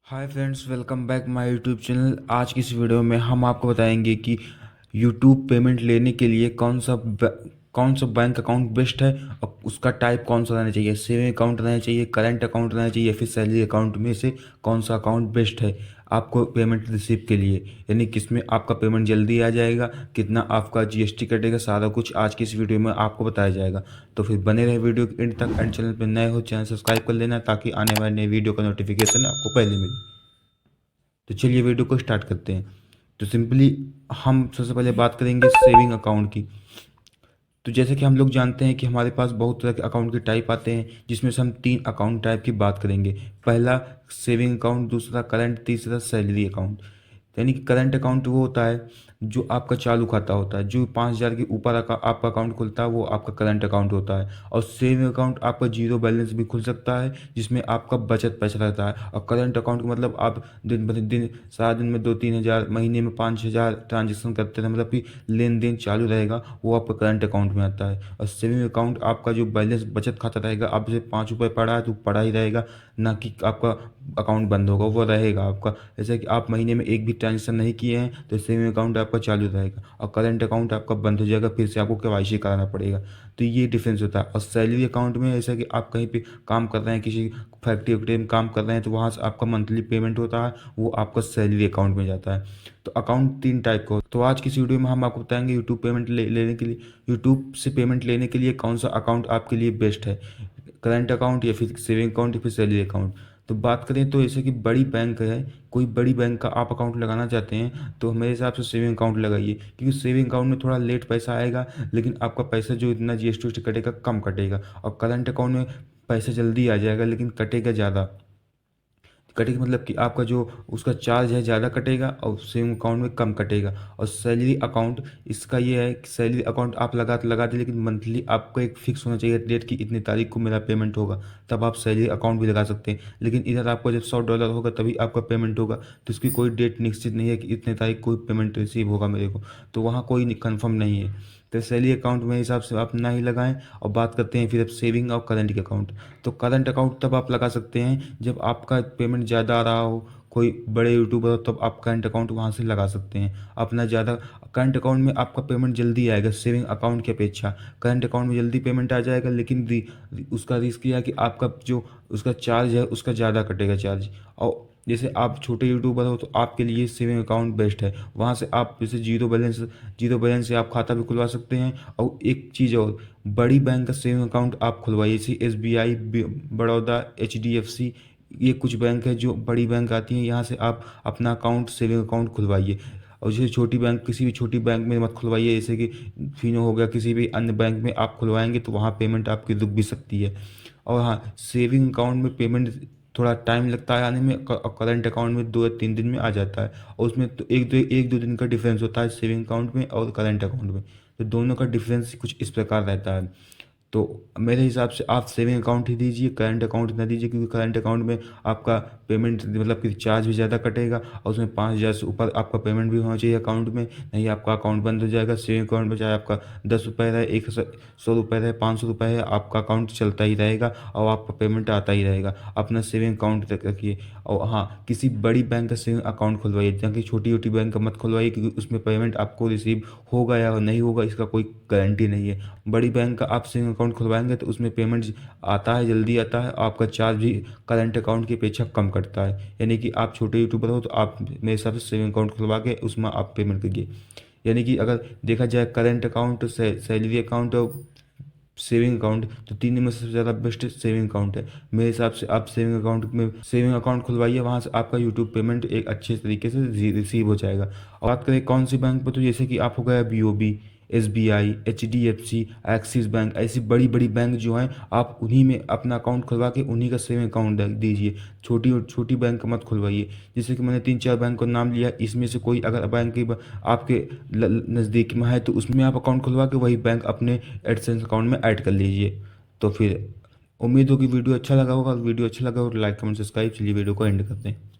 Hi friends, welcome back my YouTube channel. आज की इस वीडियो में हम आपको बताएंगे कि यूट्यूब पेमेंट लेने के लिए कौन सा बैंक अकाउंट बेस्ट है और उसका टाइप कौन सा रहना चाहिए। सेविंग अकाउंट रहना चाहिए, करंट अकाउंट रहना चाहिए, या फिर सैलरी अकाउंट में से कौन सा अकाउंट बेस्ट है आपको पेमेंट रिसीव के लिए। यानी किसमें आपका पेमेंट जल्दी आ जाएगा, कितना आपका जीएसटी कटेगा, सारा कुछ आज की इस वीडियो में आपको बताया जाएगा। तो फिर बने रहे वीडियो के एंड तक। एंड चैनल पर नए हो, चैनल सब्सक्राइब कर लेना ताकि आने वाले नए वीडियो का नोटिफिकेशन आपको पहले मिले। तो चलिए वीडियो को स्टार्ट करते हैं। तो सिंपली हम सबसे पहले बात करेंगे सेविंग अकाउंट की। तो जैसे कि हम लोग जानते हैं कि हमारे पास बहुत तरह के अकाउंट के टाइप आते हैं, जिसमें से हम 3 अकाउंट टाइप की बात करेंगे। पहला सेविंग अकाउंट, दूसरा करंट, तीसरा सैलरी अकाउंट। यानी कि करंट अकाउंट वो होता है जो आपका चालू खाता होता है, जो 5,000 के ऊपर आपका अकाउंट खुलता है वो आपका करंट अकाउंट होता है। और सेविंग अकाउंट आपका जीरो बैलेंस भी खुल सकता है, जिसमें आपका बचत पैसा रहता है। और करंट अकाउंट मतलब आप दिन ब दिन सारा दिन में 2-3 हज़ार, महीने में 5,000 ट्रांजेक्शन करते हैं, मतलब कि लेन देन चालू रहेगा, वो आपका करंट अकाउंट में आता है। और सेविंग अकाउंट आपका जो बैलेंस बचत खाता रहेगा, आप जैसे 5 रुपये पड़ा है तो पड़ा ही रहेगा, ना कि आपका अकाउंट बंद होगा, वो रहेगा आपका। जैसे कि आप महीने में एक भी ट्रांजेक्शन नहीं किए हैं तो सेविंग अकाउंट आपका चालू रहेगा, और करंट अकाउंट आपका बंद हो जाएगा, फिर से आपको केवाईसी कराना पड़ेगा। तो ये डिफरेंस होता है। और सैलरी अकाउंट में ऐसा कि आप कहीं पे काम कर रहे हैं, किसी फैक्ट्री वैक्ट्री में काम कर रहे हैं, तो वहाँ से आपका मंथली पेमेंट होता है, वो आपका सैलरी अकाउंट में जाता है। तो अकाउंट 3 टाइप का। तो आज की इस वीडियो में हम आपको बताएंगे यूट्यूब पेमेंट लेने के लिए, यूट्यूब से पेमेंट लेने के लिए कौन सा अकाउंट आपके लिए बेस्ट है, करंट अकाउंट या फिर सेविंग अकाउंट या फिर सैलरी अकाउंट। तो बात करें तो जैसे कि बड़ी बैंक है, कोई बड़ी बैंक का आप अकाउंट लगाना चाहते हैं तो मेरे हिसाब से सेविंग अकाउंट लगाइए, क्योंकि सेविंग अकाउंट में थोड़ा लेट पैसा आएगा, लेकिन आपका पैसा जो इतना जीएसटी कटेगा कम कटेगा। और करंट अकाउंट में पैसा जल्दी आ जाएगा लेकिन कटेगा ज़्यादा। कटेगा मतलब कि आपका जो उसका चार्ज है ज़्यादा कटेगा और सेविंग अकाउंट में कम कटेगा। और सैलरी अकाउंट, इसका ये है कि सैलरी अकाउंट आप लगा दें, लेकिन मंथली आपको एक फिक्स होना चाहिए डेट की इतनी तारीख को मेरा पेमेंट होगा, तब आप सैलरी अकाउंट भी लगा सकते हैं। लेकिन इधर आपको जब $100 होगा तभी आपका पेमेंट होगा, तो इसकी कोई डेट निश्चित नहीं है कि इतने तारीख को पेमेंट रिसीव होगा मेरे को, तो वहाँ कोई कन्फर्म नहीं है। तो सैलरी अकाउंट मेरे हिसाब से आप ना ही लगाएं। और बात करते हैं फिर अब सेविंग और करंट के अकाउंट। तो करंट अकाउंट तब आप लगा सकते हैं जब आपका पेमेंट ज़्यादा आ रहा हो, कोई बड़े यूट्यूबर हो, तब आप करंट अकाउंट वहाँ से लगा सकते हैं अपना ज़्यादा। करंट अकाउंट में आपका पेमेंट जल्दी आएगा सेविंग अकाउंट की अपेक्षा। करंट अकाउंट में जल्दी पेमेंट आ जाएगा, लेकिन उसका रिस्क यह है कि आपका जो उसका चार्ज है उसका ज़्यादा कटेगा चार्ज। और जैसे आप छोटे यूट्यूबर हो तो आपके लिए सेविंग अकाउंट बेस्ट है, वहाँ से आप जैसे जीरो बैलेंस से आप खाता भी खुलवा सकते हैं। और एक चीज़ और, बड़ी बैंक का सेविंग अकाउंट आप खुलवाइए, जैसे एसबीआई, बड़ौदा, एचडीएफसी, ये कुछ बैंक है जो बड़ी बैंक आती हैं, यहाँ से आप अपना अकाउंट सेविंग अकाउंट खुलवाइए। और जैसे छोटी बैंक, किसी भी छोटी बैंक में मत खुलवाइए, जैसे कि फिनो हो गया, किसी भी अन्य बैंक में आप खुलवाएंगे तो वहाँ पेमेंट आपकी रुक भी सकती है। और हाँ, सेविंग अकाउंट में पेमेंट थोड़ा टाइम लगता है आने में, और करंट अकाउंट में 2 या 3 दिन में आ जाता है। और उसमें तो एक दो दिन का डिफरेंस होता है सेविंग अकाउंट में और करंट अकाउंट में। तो दोनों का डिफरेंस कुछ इस प्रकार रहता है। तो मेरे हिसाब से आप सेविंग अकाउंट ही दीजिए, करंट अकाउंट ना दीजिए, क्योंकि करंट अकाउंट में आपका पेमेंट मतलब कि चार्ज भी ज़्यादा कटेगा, और उसमें 5,000 से ऊपर आपका पेमेंट भी होना चाहिए अकाउंट में, नहीं आपका अकाउंट बंद हो जाएगा। सेविंग अकाउंट में चाहे आपका 10 रुपये रहे, 100 रुपये रहे, 500 रुपये है, आपका अकाउंट चलता ही रहेगा और आपका पेमेंट आता ही रहेगा। अपना सेविंग अकाउंट रखिए। और हाँ, किसी बड़ी बैंक का सेविंग अकाउंट खुलवाइए, ताकि छोटी छोटी बैंक का मत खुलवाइए, क्योंकि उसमें पेमेंट आपको रिसीव होगा या नहीं होगा इसका कोई गारंटी नहीं है। बड़ी बैंक का आप सेविंग अकाउंट खुलवाएंगे तो उसमें पेमेंट आता है, जल्दी आता है, आपका चार्ज भी करंट अकाउंट की अपेक्षा कम कटता है। यानी कि आप छोटे यूट्यूबर हो तो आप मेरे हिसाब से सेविंग अकाउंट खुलवा के उसमें आप पेमेंट करिए। यानी कि अगर देखा जाए करंट अकाउंट, सैलरी अकाउंट और सेविंग अकाउंट, तो तीन में सबसे ज़्यादा बेस्ट सेविंग अकाउंट है मेरे हिसाब से। आप सेविंग अकाउंट में सेविंग अकाउंट खुलवाइए, वहाँ से आपका यूट्यूब पेमेंट एक अच्छे तरीके से रिसीव हो जाएगा। और बात करें कौन सी बैंक पर, तो जैसे कि आप हो गया BOB, SBI, HDFC, axis bank, ऐसी बड़ी बड़ी बैंक जो हैं, आप उन्हीं में अपना अकाउंट खुलवा के उन्हीं का सेविंग अकाउंट दीजिए। छोटी छोटी बैंक का मत खुलवाइए। जैसे कि मैंने 3-4 बैंक का नाम लिया, इसमें से कोई अगर बैंक की आपके नज़दीक में है तो उसमें आप अकाउंट खुलवा के वही बैंक अपने एडसेंस अकाउंट में ऐड कर लीजिए। तो फिर उम्मीद हो कि वीडियो अच्छा लगा होगा। वीडियो अच्छा लगा हो तो लाइक कमेंट सब्सक्राइब। चलिए वीडियो को एंड करते हैं।